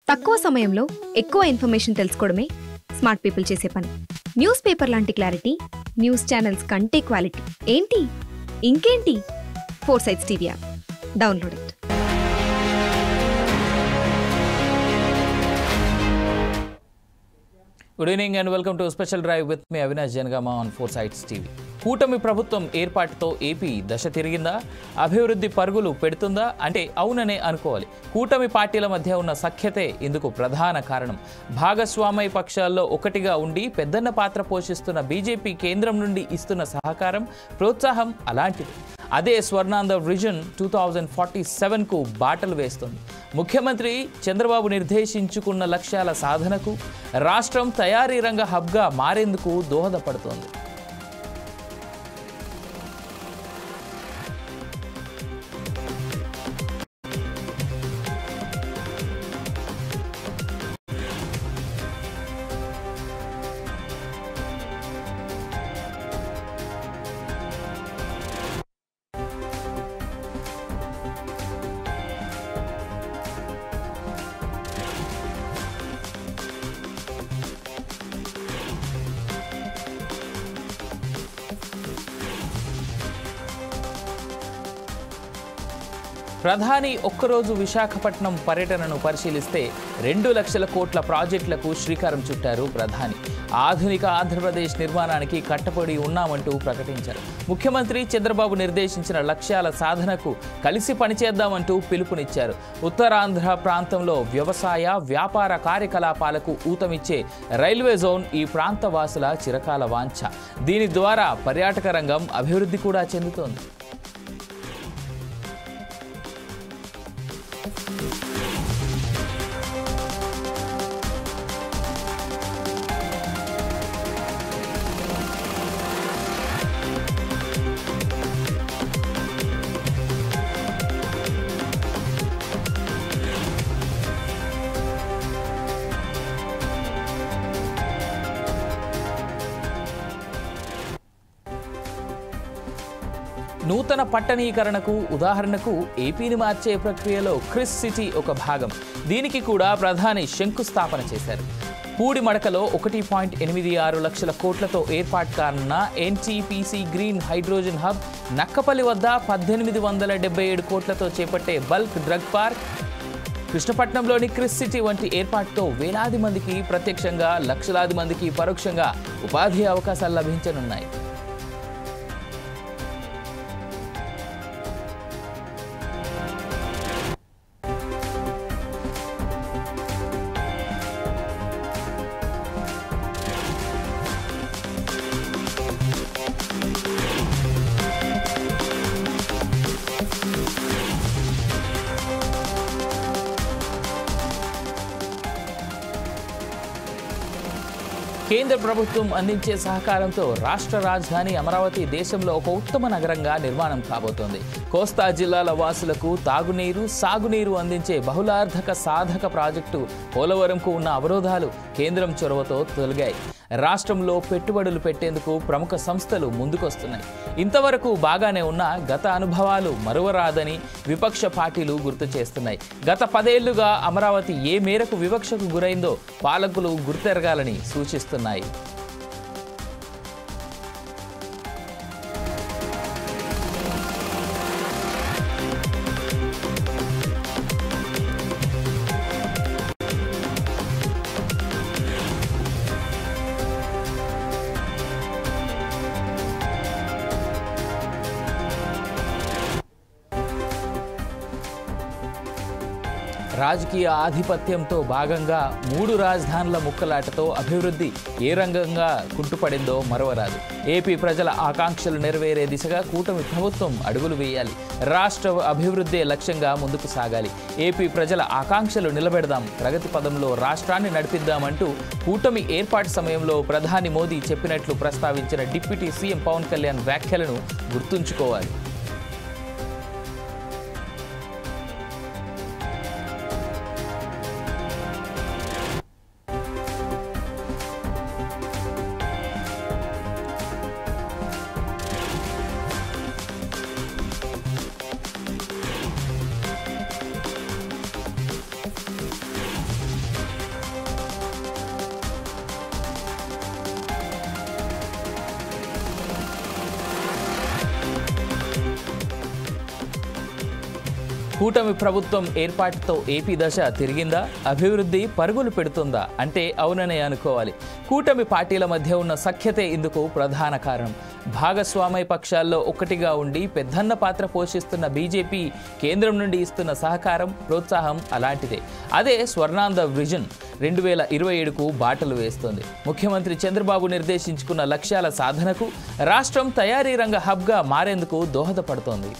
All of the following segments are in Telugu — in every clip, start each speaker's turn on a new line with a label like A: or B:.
A: తక్కువ సమయంలో ఎక్కువ ఇన్ఫర్మేషన్ తెలుసుకోవడమే స్మార్ట్ పీపుల్ చేసే పని. న్యూస్ పేపర్ లాంటి క్లారిటీ, న్యూస్ ఛానల్స్ కంటే క్వాలిటీ. ఏంటి ఇంకేంటి? 4 Sides TV app download it.
B: Good evening and welcome to special drive with me Avinash Janagama on 4 Sides TV. కూటమి ప్రభుత్వం ఏర్పాటుతో ఏపీ దశ తిరిగిందా? అభివృద్ధి పరుగులు పెడుతుందా అంటే అవుననే అనుకోవాలి. కూటమి పార్టీల మధ్య ఉన్న సఖ్యతే ఇందుకు ప్రధాన కారణం. భాగస్వామ్య పక్షాల్లో ఒకటిగా ఉండి పెద్దన్న పాత్ర పోషిస్తున్న బీజేపీ కేంద్రం నుండి ఇస్తున్న సహకారం, ప్రోత్సాహం అలాంటిది. అదే స్వర్ణాంధ్ర విజన్ 2047కు బాటలు వేస్తుంది. ముఖ్యమంత్రి చంద్రబాబు నిర్దేశించుకున్న లక్ష్యాల సాధనకు రాష్ట్రం తయారీ రంగ హబ్గా మారేందుకు దోహదపడుతోంది. ప్రధాని ఒక్కరోజు విశాఖపట్నం పర్యటనను పరిశీలిస్తే 2 లక్షల కోట్ల ప్రాజెక్టులకు శ్రీకారం చుట్టారు ప్రధాని. ఆధునిక ఆంధ్రప్రదేశ్ నిర్మాణానికి కట్టబడి ఉన్నామంటూ ప్రకటించారు. ముఖ్యమంత్రి చంద్రబాబు నిర్దేశించిన లక్ష్యాల సాధనకు కలిసి పనిచేద్దామంటూ పిలుపునిచ్చారు. ఉత్తరాంధ్ర ప్రాంతంలో వ్యవసాయ, వ్యాపార కార్యకలాపాలకు ఊతమిచ్చే రైల్వే జోన్ ఈ ప్రాంత వాసుల చిరకాల వాంఛ. దీని ద్వారా పర్యాటక రంగం అభివృద్ధి కూడా చెందుతోంది. నూతన పట్టణీకరణకు ఉదాహరణకు ఏపీని మార్చే ప్రక్రియలో క్రిస్ సిటీ ఒక భాగం. దీనికి కూడా ప్రధాని శంకుస్థాపన చేశారు. పూడిమడకలో 1.86 లక్షల కోట్లతో ఏర్పాటు కానున్న NTPC green hydrogen hub, Nakkapalli వద్ద 1877 కోట్లతో చేపట్టే బల్క్ డ్రగ్ పార్క్, కృష్ణపట్నంలోని క్రిస్ సిటీ వంటి ఏర్పాటుతో వేలాది మందికి ప్రత్యక్షంగా, లక్షలాది మందికి పరోక్షంగా ఉపాధి అవకాశాలు లభించనున్నాయి. కేంద్ర ప్రభుత్వం అందించే సహకారంతో రాష్ట్ర రాజధాని అమరావతి దేశంలో ఒక ఉత్తమ నగరంగా నిర్మాణం కాబోతోంది. కోస్తా జిల్లాల వాసులకు తాగునీరు, సాగునీరు అందించే బహుళార్థక సాధక ప్రాజెక్టు పోలవరంకు ఉన్న అవరోధాలు కేంద్రం చొరవతో తొలగాయి. రాష్ట్రంలో పెట్టుబడులు పెట్టేందుకు ప్రముఖ సంస్థలు ముందుకొస్తున్నాయి. ఇంతవరకు బాగానే ఉన్న గత అనుభవాలు మరువరాదని విపక్ష పార్టీలు గుర్తు చేస్తున్నాయి. గత 10 ఏళ్లుగా అమరావతి ఏ మేరకు వివక్షకు గురైందో పాలకులు గుర్తెరగాలని సూచిస్తున్నాయి. రాజకీయ ఆధిపత్యంతో భాగంగా 3 రాజధానుల ముక్కలాటతో అభివృద్ధి ఏ రంగంగా కుంటుపడిందో మరవరాదు. ఏపీ ప్రజల ఆకాంక్షలు నెరవేరే దిశగా కూటమి ప్రభుత్వం అడుగులు వేయాలి. రాష్ట్ర అభివృద్ధి లక్ష్యంగా ముందుకు సాగాలి. ఏపీ ప్రజల ఆకాంక్షలు నిలబెడదాం, ప్రగతి పదంలో రాష్ట్రాన్ని నడిపిద్దామంటూ కూటమి ఏర్పాటు సమయంలో ప్రధాని మోదీ చెప్పినట్లు ప్రస్తావించిన డిప్యూటీ సీఎం పవన్ కళ్యాణ్ వ్యాఖ్యలను గుర్తుంచుకోవాలి. కూటమి ప్రభుత్వం ఏర్పాటుతో ఏపీ దశ తిరిగిందా, అభివృద్ధి పరుగులు పెడుతుందా అంటే అవుననే అనుకోవాలి. కూటమి పార్టీల మధ్య ఉన్న సఖ్యతే ఇందుకు ప్రధాన కారణం. భాగస్వామ్య పక్షాల్లో ఒకటిగా ఉండి పెద్దన్న పాత్ర పోషిస్తున్న బీజేపీ కేంద్రం నుండి ఇస్తున్న సహకారం, ప్రోత్సాహం అలాంటిదే. అదే స్వర్ణాంధ్ర విజన్ 2027కు బాటలు వేస్తోంది. ముఖ్యమంత్రి చంద్రబాబు నిర్దేశించుకున్న లక్ష్యాల సాధనకు రాష్ట్రం తయారీ రంగ హబ్గా మారేందుకు దోహదపడుతోంది.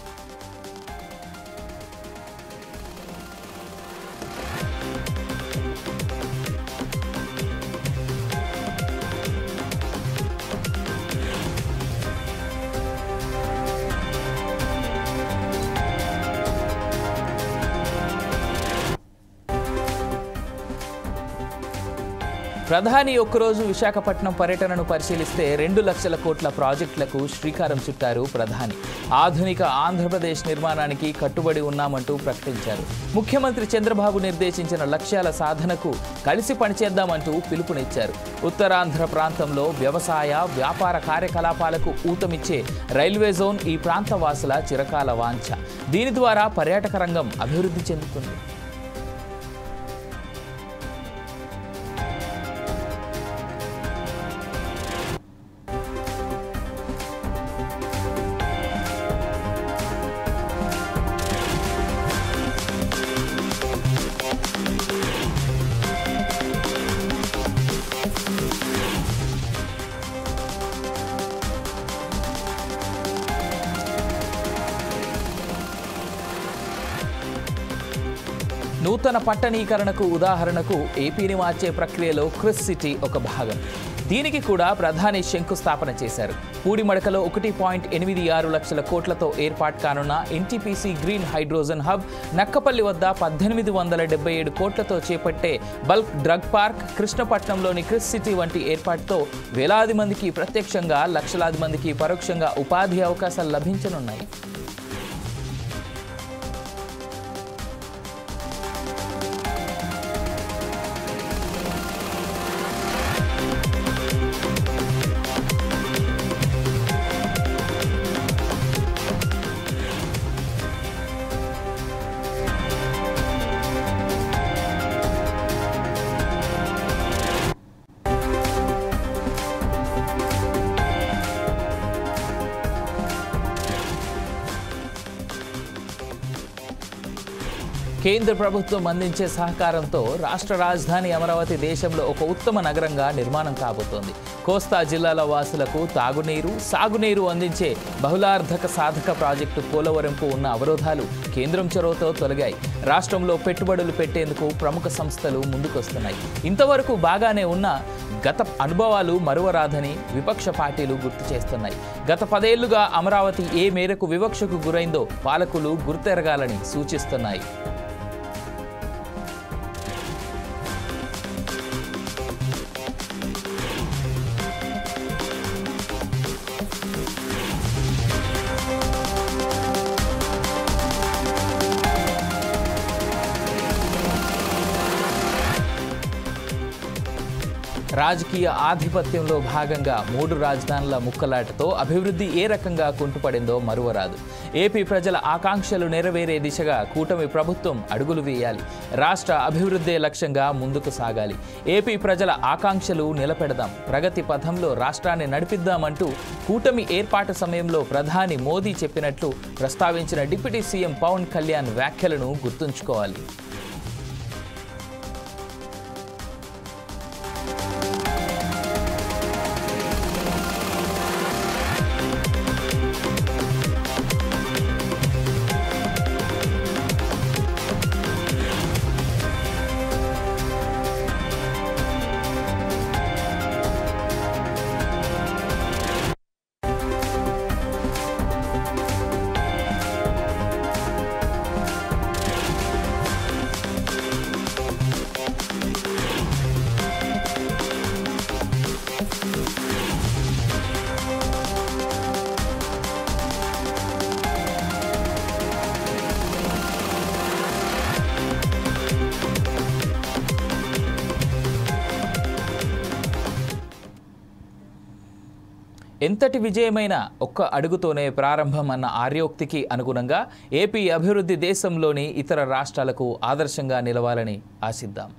B: ప్రధాని ఒక్కరోజు విశాఖపట్నం పర్యటనను పరిశీలిస్తే 2 లక్షల కోట్ల ప్రాజెక్టులకు శ్రీకారం చుట్టారు ప్రధాని. ఆధునిక ఆంధ్రప్రదేశ్ నిర్మాణానికి కట్టుబడి ఉన్నామంటూ ప్రకటించారు. ముఖ్యమంత్రి చంద్రబాబు నిర్దేశించిన లక్ష్యాల సాధనకు కలిసి పనిచేద్దామంటూ పిలుపునిచ్చారు. ఉత్తరాంధ్ర ప్రాంతంలో వ్యవసాయ, వ్యాపార కార్యకలాపాలకు ఊతమిచ్చే రైల్వే జోన్ ఈ ప్రాంత వాసుల చిరకాల వాంఛ. దీని ద్వారా పర్యాటక రంగం అభివృద్ధి చెందుతుంది. నూతన పట్టణీకరణకు ఉదాహరణకు ఏపీని మార్చే ప్రక్రియలో క్రిస్ సిటీ ఒక భాగం. దీనికి కూడా ప్రధాని శంకుస్థాపన చేశారు. పూడిమడకలో 1.86 లక్షల కోట్లతో ఏర్పాటు కానున్న NTPC green hydrogen hub, Nakkapalli వద్ద 1877 కోట్లతో చేపట్టే బల్క్ డ్రగ్ పార్క్, కృష్ణపట్నంలోని క్రిస్ సిటీ వంటి ఏర్పాటుతో వేలాది మందికి ప్రత్యక్షంగా, లక్షలాది మందికి పరోక్షంగా ఉపాధి అవకాశాలు లభించనున్నాయి. కేంద్ర ప్రభుత్వం అందించే సహకారంతో రాష్ట్ర రాజధాని అమరావతి దేశంలో ఒక ఉత్తమ నగరంగా నిర్మాణం కాబోతోంది. కోస్తా జిల్లాల వాసులకు తాగునీరు, సాగునీరు అందించే బహుళార్థక సాధక ప్రాజెక్టు పోలవరంకు ఉన్న అవరోధాలు కేంద్రం చొరవతో తొలగాయి. రాష్ట్రంలో పెట్టుబడులు పెట్టేందుకు ప్రముఖ సంస్థలు ముందుకొస్తున్నాయి. ఇంతవరకు బాగానే ఉన్న గత అనుభవాలు మరువరాదని విపక్ష పార్టీలు గుర్తు చేస్తున్నాయి. గత 10 ఏళ్లుగా అమరావతి ఏ మేరకు వివక్షకు గురైందో పాలకులు గుర్తెరగాలని సూచిస్తున్నాయి. రాజకీయ ఆధిపత్యంలో భాగంగా 3 రాజధానుల ముక్కలాటతో అభివృద్ధి ఏ రకంగా కుంటుపడిందో మరువరాదు. ఏపీ ప్రజల ఆకాంక్షలు నెరవేరే దిశగా కూటమి ప్రభుత్వం అడుగులు వేయాలి. రాష్ట్ర అభివృద్ధి లక్ష్యంగా ముందుకు సాగాలి. ఏపీ ప్రజల ఆకాంక్షలు నిలబెడదాం, ప్రగతి పథంలో రాష్ట్రాన్ని నడిపిద్దామంటూ కూటమి ఏర్పాటు సమయంలో ప్రధాని మోదీ చెప్పినట్లు ప్రస్తావించిన డిప్యూటీ సీఎం పవన్ కళ్యాణ్ వ్యాఖ్యలను గుర్తుంచుకోవాలి. ఎంతటి విజయమైనా ఒక్క అడుగుతోనే ప్రారంభం అన్న ఆర్యోక్తికి అనుగుణంగా ఏపీ అభివృద్ధి దేశంలోని ఇతర రాష్ట్రాలకు ఆదర్శంగా నిలవాలని ఆశిద్దాం.